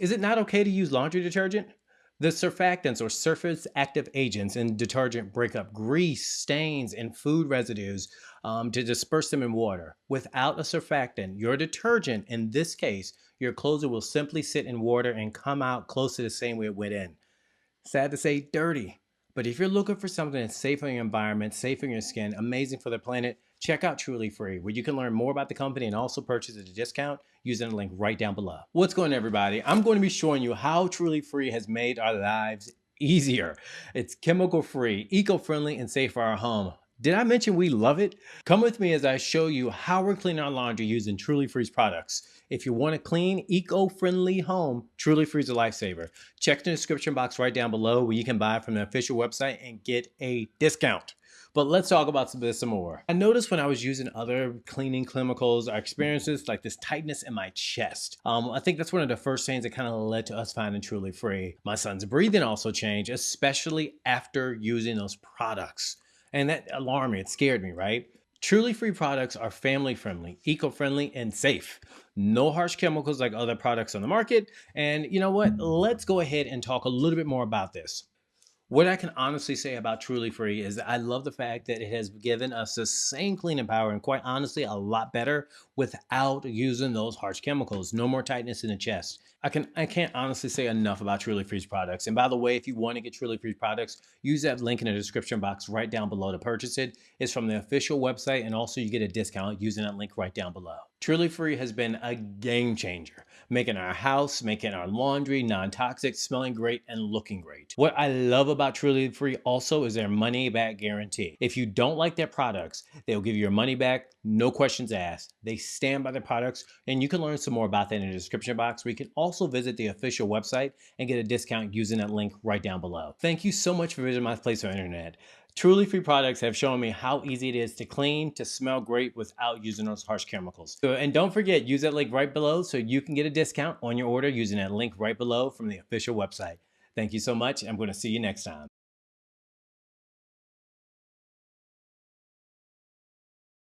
Is it not okay to use laundry detergent? The surfactants or surface active agents in detergent break up grease, stains, and food residues to disperse them in water. Without a surfactant, your detergent, in this case, your clothes will simply sit in water and come out close to the same way it went in. Sad to say, dirty. But if you're looking for something that's safe for your environment, safe for your skin, amazing for the planet, check out Truly Free, where you can learn more about the company and also purchase at a discount using the link right down below. What's going on, everybody? I'm going to be showing you how Truly Free has made our lives easier. It's chemical free, eco-friendly, and safe for our home. Did I mention we love it? Come with me as I show you how we're cleaning our laundry using Truly Free's products. If you want a clean, eco-friendly home, Truly Free is a lifesaver. Check the description box right down below where you can buy from the official website and get a discount. But let's talk about this some more. I noticed when I was using other cleaning chemicals, I experienced this like this tightness in my chest. I think that's one of the first things that kind of led to us finding Truly Free. My son's breathing also changed, especially after using those products. And that alarmed me, it scared me, right? Truly Free products are family friendly, eco friendly, and safe. No harsh chemicals like other products on the market. And you know what? Let's go ahead and talk a little bit more about this. What I can honestly say about Truly Free is that I love the fact that it has given us the same cleaning power and quite honestly a lot better without using those harsh chemicals. No more tightness in the chest. I can't honestly say enough about Truly Free's products. And by the way, if you want to get Truly Free's products, use that link in the description box right down below to purchase it. It's from the official website and also you get a discount using that link right down below. Truly Free has been a game changer, making our house, making our laundry non-toxic, smelling great, and looking great. What I love about Truly Free also is their money back guarantee. If you don't like their products, they'll give you your money back, no questions asked. They stand by their products, and you can learn some more about that in the description box, where you can also visit the official website and get a discount using that link right down below. Thank you so much for visiting my place on the internet. Truly Free products have shown me how easy it is to clean, to smell great without using those harsh chemicals. And don't forget, use that link right below so you can get a discount on your order using that link right below from the official website. Thank you so much. I'm going to see you next time.